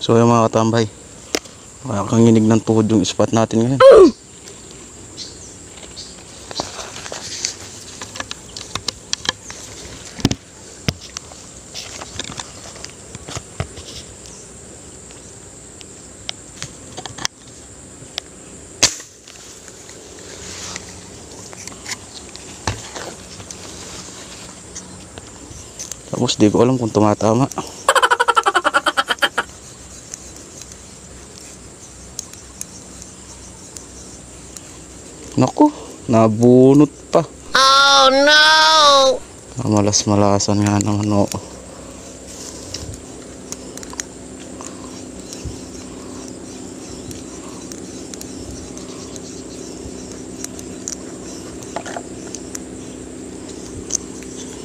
So yung mga katambay, makakanginig ng tuhod yung spot natin ngayon. Tapos di ko alam kung tumatama. Naku, nabunot pa. Oh no! Malas-malasan nga naman, no.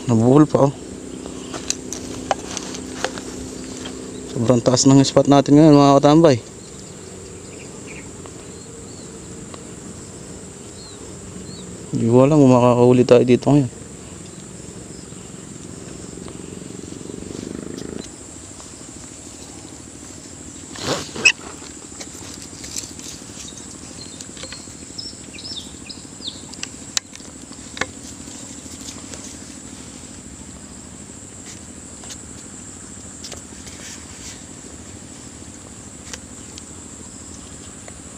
Nabuhol pa, oh. Sobrang taas ng spot natin ngayon, mga katambay. Hindi ko alam kung makakahuli tayo dito ngayon.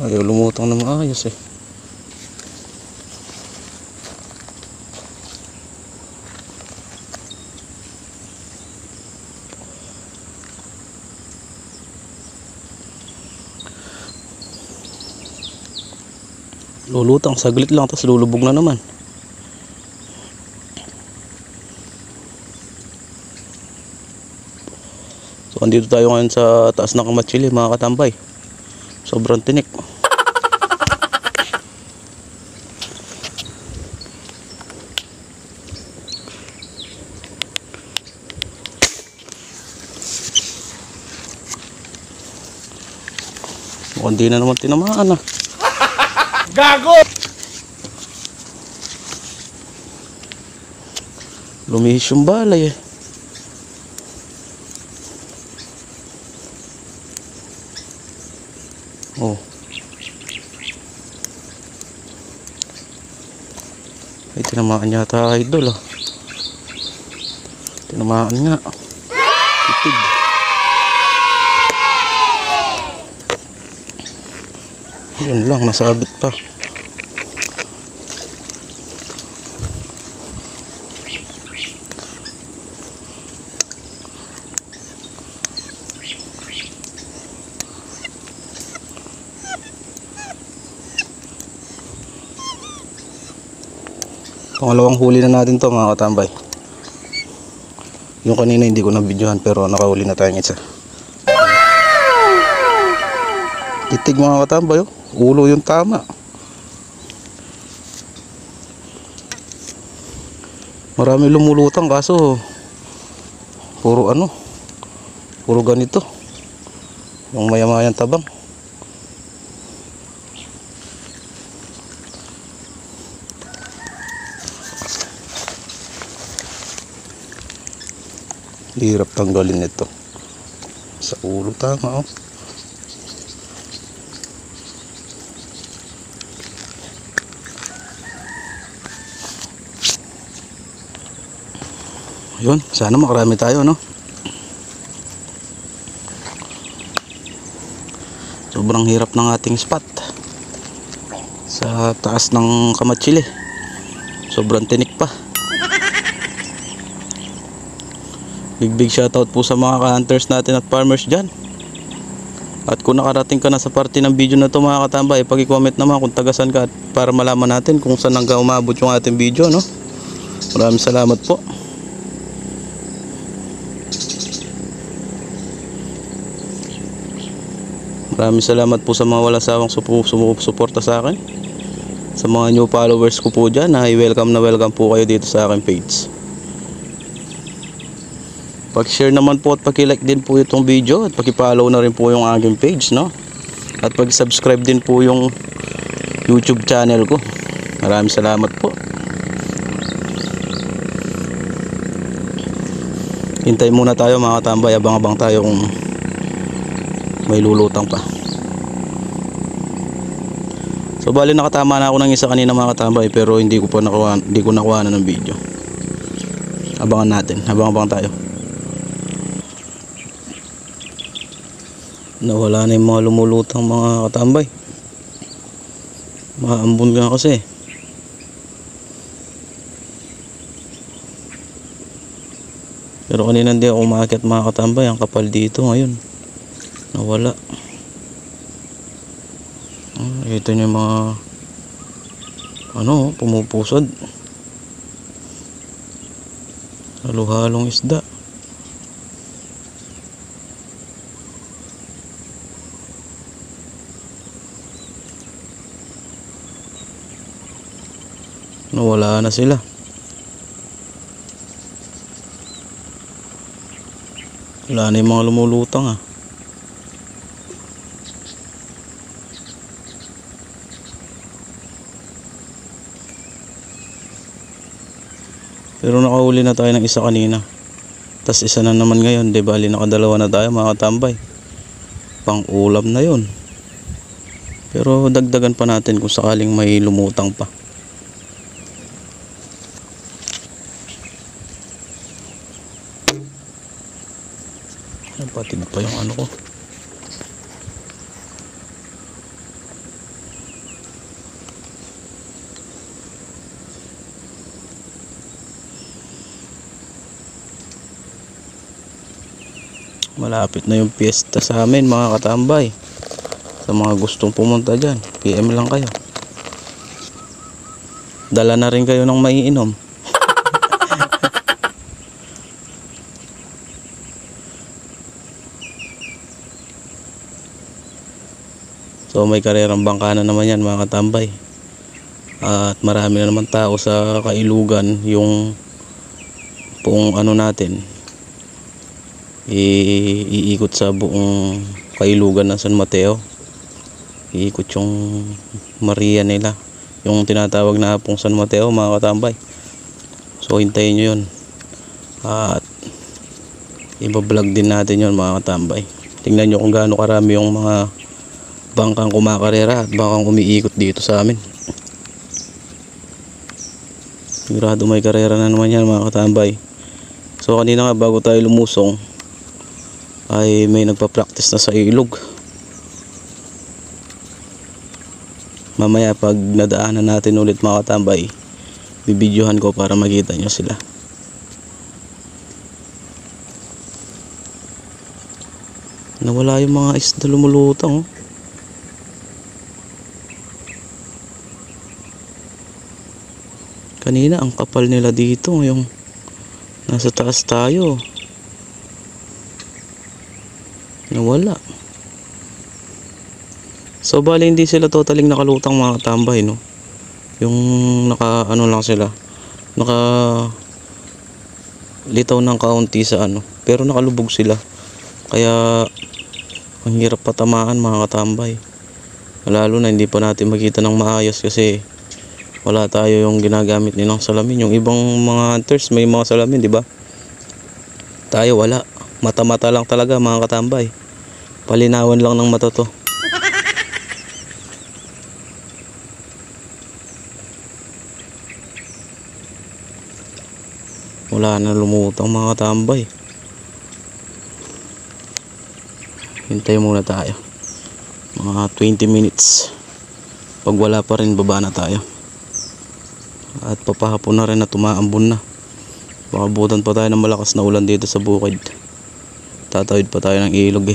Ayaw lumutang na maayos eh. Lulutang saglit lang tapos lulubog na naman. So andito tayo ngayon sa taas ng Kamatsili, mga katambay. Sobrang tinik. Mukhang di na naman tinamaan, ah. Gago! Lumihis yung balay eh. Oh. Ay, tinamaan yata idol, ah. Tinamaan nga. Titig. Yun lang, nasabit pa. Pangalawang huli na natin to, mga katambay. Yung kanina hindi ko na videohan pero nakahuli na tayong isa. Titig, mga katambay, oh. Ulo yung tama. Marami lumulutang kaso puro ano, puro ganito yung mayamayang tabang. Hirap tanggalin ito sa ulo, tama, oh. Yun, sana makarami tayo, no? Sobrang hirap ng ating spot sa taas ng Kamatsili. Sobrang tinik pa. Big shoutout po sa mga ka-hunters natin at farmers dyan. At kung nakarating ka na sa parte ng video na to, mga katambay, pag-i-comment naman kung tagasan ka para malaman natin kung saan hanggang umabot yung ating video, no? Maraming salamat po. Maraming salamat po sa mga walang sawang sumusuporta sa akin. Sa mga new followers ko po dyan, ay welcome na welcome po kayo dito sa aking page. Pag-share naman po at pag-like din po itong video at pag-follow na rin po yung aking page, no? At pag-subscribe din po yung YouTube channel ko. Maraming salamat po. Hintay muna tayo, mga katambay, abang-abang tayo kung may lulutang pa. So bali nakatama na ako ng isa kanina mga katambay, pero hindi ko nakuha na ng video. Abangan natin, abang tayo. Nawala na yung mga lumulutang mga katambay. Maambon nga kasi. Pero kanina hindi ako umakyat mga katambay, ang kapal dito ngayon. Nawala. Ito yung mga pumupusod. Halo-halong isda. Nawala na sila. Wala na yung mga lumulutang Pero nakahuli na tayo ng isa kanina. Tas isa na naman ngayon, di bali nakadalawa na tayo mga katambay. Pang ulam na yun. Pero dagdagan pa natin kung sakaling may lumutang pa. Patig pa yung ano ko. Malapit na yung piyesta sa amin mga katambay. Sa mga gustong pumunta dyan, PM lang kayo. Dala na rin kayo ng maiinom. So may karerang bangka na naman yan mga katambay. At marami na naman tao sa Kailugan. Yung buong natin, iikot sa buong Kailugan ng San Mateo. Iikot yung Maria nila, yung tinatawag na Hapong San Mateo mga katambay. So hintayin nyo yun. At ibablog din natin yun mga katambay. Tingnan nyo kung gaano karami yung mga bangkang kumakarera at bangkang umiikot dito sa amin. Sigurado may karera na naman yan mga katambay. So kanina nga bago tayo lumusong ay may nagpa-practice na sa ilog. Mamaya pag nadaanan natin ulit mga katambay, bibidyohan ko para makita nyo sila. Nawala yung mga isda lumulutang Kanina ang kapal nila dito, yung nasa taas tayo. Nawala. So bali hindi sila totaling nakalutang mga katambay, no. Yung lang sila. Naka litaw ng kaunti sa pero nakalubog sila. Kaya ang hirap patamaan mga katambay. Lalo na hindi pa natin makita ng maayos kasi wala tayo yung ginagamit nilang salamin. Yung ibang mga hunters may mga salamin, di ba? Tayo wala. Mata-mata lang talaga mga katambay. Palinawan lang ng mata to. Wala na lumutang mga katambay. Hintay muna tayo. Mga 20 minutes. Pag wala pa rin, baba na tayo. At papahapon na rin at tumaambon na. Baka abutan pa tayo ng malakas na ulan dito sa bukid. Tatawid pa tayo ng ilog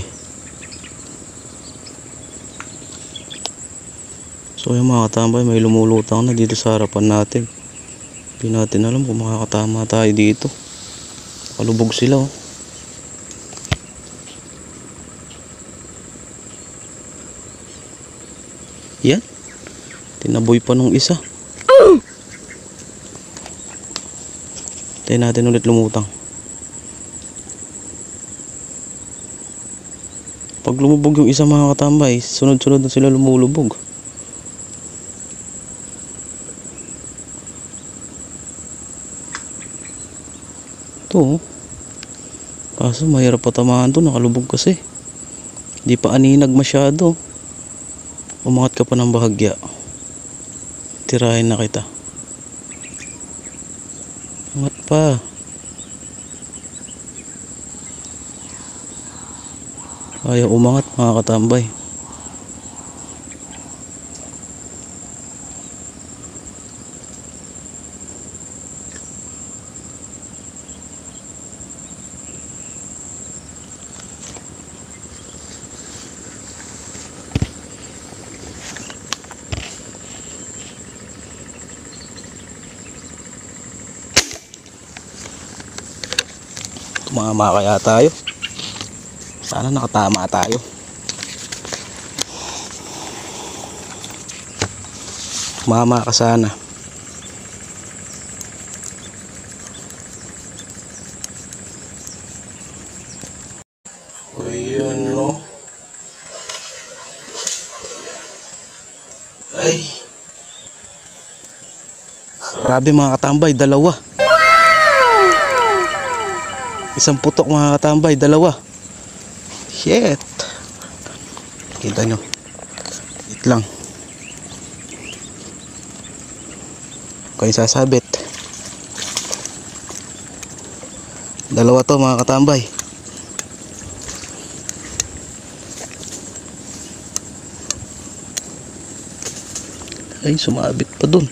So yung mga katambay, may lumulutang na dito sa harapan natin. Hindi natin alam kung makakatama tayo dito. Kalubog sila Yan. Tinaboy pa nung isa. Tayo natin ulit lumutang. Pag lumubog yung isa mga katambay, sunod-sunod na sila lumulubog. Ito Kaso mahirap patamaan to, nakalubog kasi. Di pa aninag masyado. Umangat ka pa ng bahagya. Tirahin na kita. Umangat pa. Ayaw umangat mga katambay. Tumama kaya tayo? Sana nakatama tayo. Tumama ka sana. Uy, yun no. Ay. Grabe mga katambay, dalawa. Isang putok mga katambay, dalawa. Shit. Kita nyo. Wait lang. Kayo sasabit. Dalawa to mga katambay. Ay, sumabit pa dun.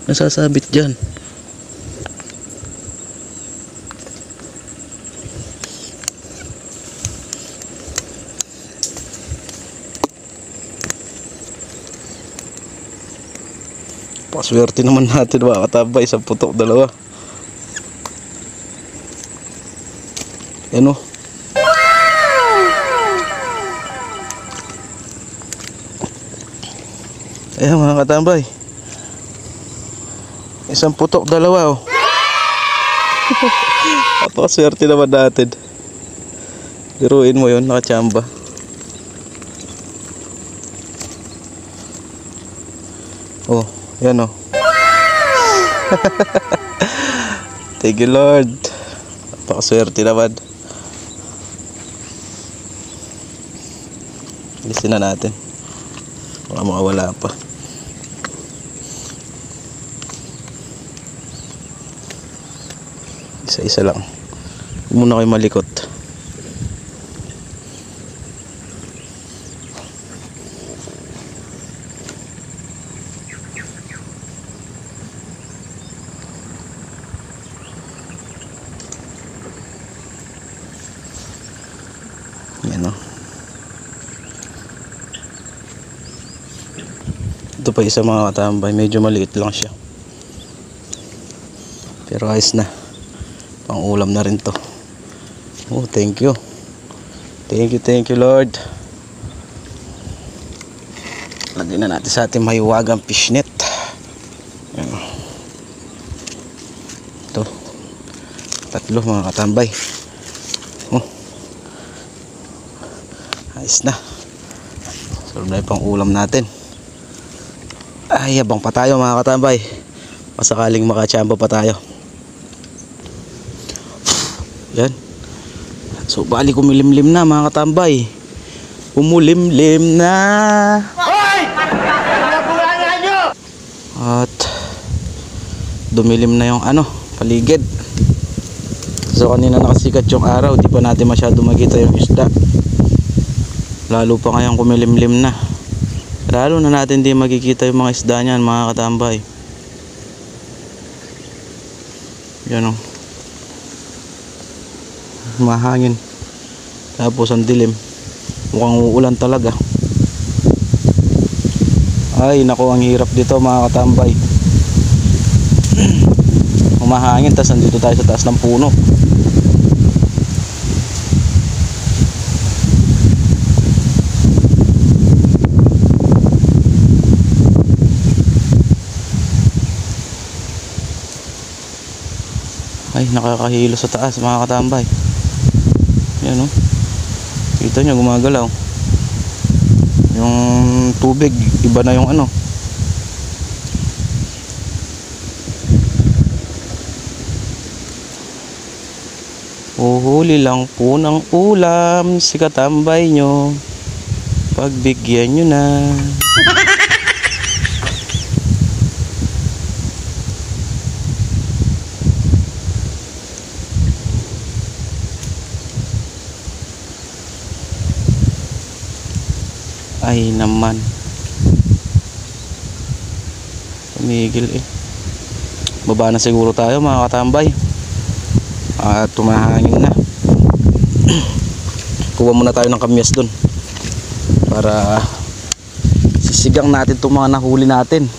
Nasasabit dyan. Paswerte naman natin mga katambay, isang putok, dalawa. Yan o. Ayan mga katambay, isang putok, dalawa o. Paswerte naman natin. Biruin mo yun, nakachamba. Oh, yan o. Thank you Lord. Napakaswerte naman. Alisin na natin. Baka makawala pa. Isa-isa lang. Huwag muna kayo malikot. Yan o. Ito pa isa mga katambay, medyo maliit lang siya, pero ayos na, pang ulam na rin to. Oh, thank you Lord. Lagyan na natin sa ating mahiwagang fishnet. Yan. Ito, tatlo mga katambay. Oh, ayos na. Sarap na yung pang ulam natin. Ay, abang pa tayo mga katambay. Masakaling makachamba pa tayo. Yan. So bali kumilimlim na mga katambay. Kumulimlim na. Hoy! Pinabulaan nyo! At dumilim na yung paligid. So kanina nakasikat yung araw, di pa natin masyado makita yung isda. Lalo pa ngayong kumilimlim na. Lalo na natin di makikita yung mga isda niyan mga katambay. Yan o. Mahangin. Tapos ang dilim. Mukhang uulan talaga. Ay nako, ang hirap dito mga katambay. Humahangin, tas nandito tayo sa taas ng puno. Ay, nakakahilo sa taas mga katambay. Yan o. Kita nyo, gumagalaw. Yung tubig, iba na yung Uhuli lang po ng ulam si katambay nyo. Pagbigyan nyo na. Ay naman. Tumigil eh. Baba na siguro tayo mga katambay. At tumahangin na. Kuha muna tayo ng kamyas dun para sisigang natin itong mga nahuli natin.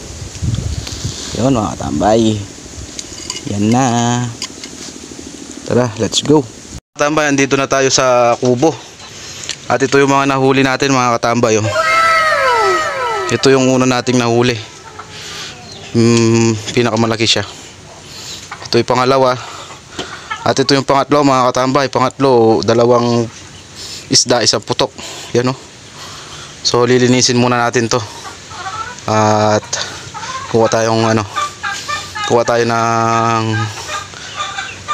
Yun mga katambay. Yan na. Tara, let's go. Katambay, andito na tayo sa kubo. At ito yung mga nahuli natin mga katambay. Oh. Ito yung una nating nahuli. Pinakamalaki siya. Ito yung pangalawa. At ito yung pangatlo mga katambay. Pangatlo, dalawang isda, isang putok. Yan o. So lilinisin muna natin to. At kuha tayo ng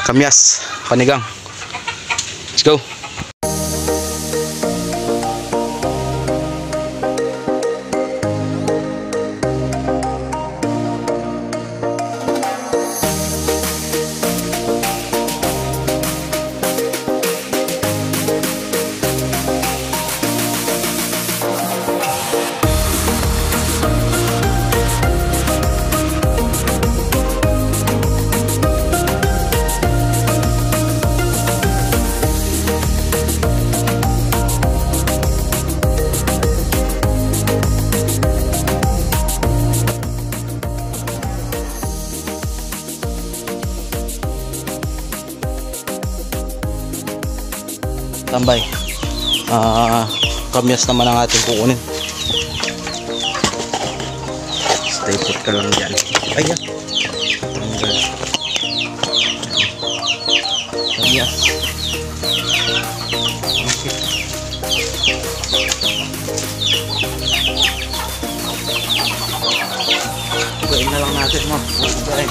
kamyas, panigang. Let's go. Tambay. Kamyas naman ang ating kukunin. Stay put ka lang dyan. Ayan. Tanggal. Kamyas. Okay. Bukain na lang natin mo. Bukain.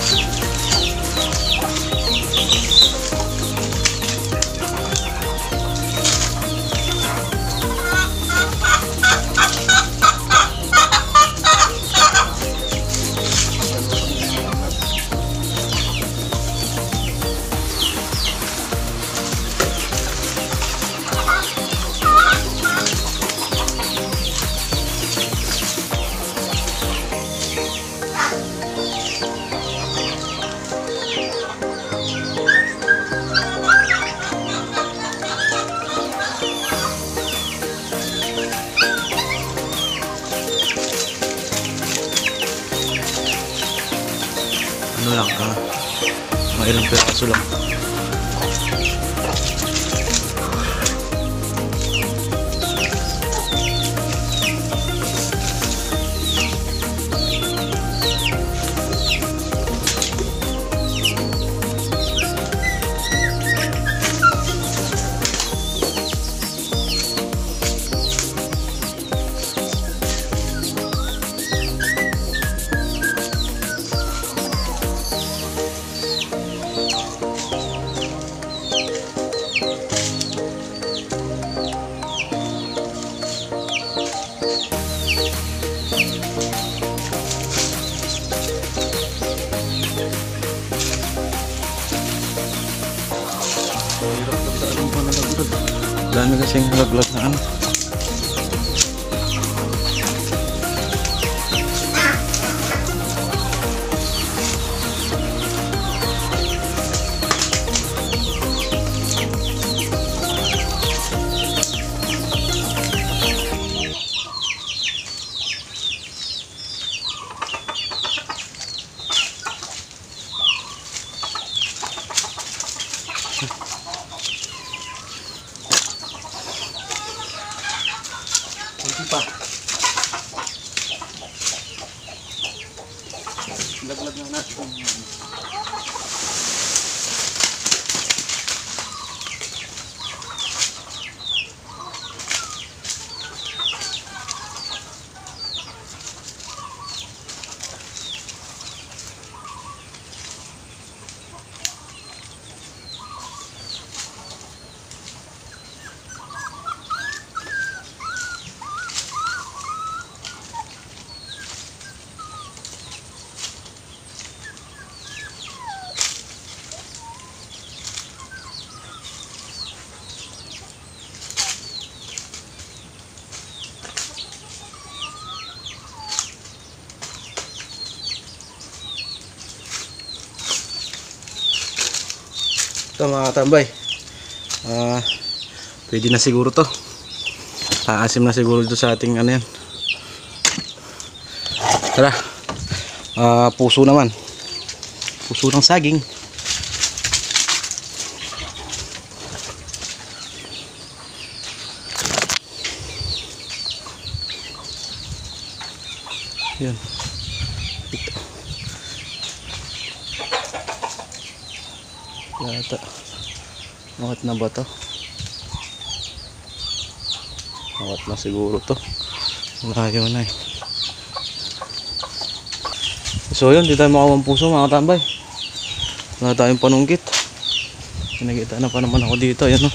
Ano lang, mga ilang piraso lang. Dami kasing laglag na ano. Pa. Laglag na natin. Ito mga katambay. Pwede na siguro to. Aasim na siguro dito sa ating ano yan. Tara. Puso naman. Puso ng saging. Yan. Ito. Yata. Angat na ba to? Angat na siguro to. Malayo na eh. So yun, di tayo makawang puso mga katambay. Wala tayong panunggit. Pinagita na pa naman ako dito. Ayan o.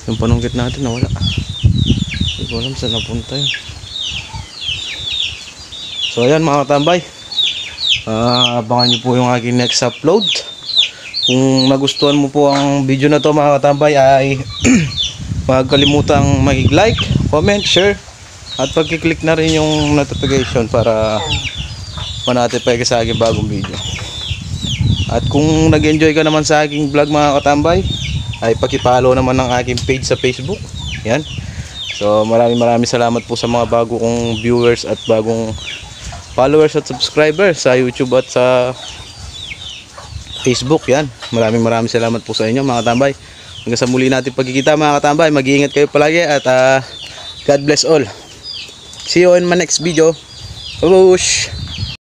Yung panunggit natin nawala. Hindi ko alam saan napunta yun. So ayan mga katambay. Abangan nyo po yung aking next upload. Kung nagustuhan mo po ang video na to mga katambay ay huwag kalimutang mag-like, comment, share at pag-click na rin yung notification para ma-notify ka sa aking bagong video. At kung nag-enjoy ka naman sa aking vlog mga katambay ay paki-follow naman ang aking page sa Facebook. Yan. So maraming salamat po sa mga bago kong viewers at bagong followers at subscribers sa YouTube at sa Facebook. Yan. Maraming salamat po sa inyo mga katambay. Hanggang sa muli natin pagkikita mga katambay. Mag-iingat kayo palagi at God bless all. See you in my next video. Babush!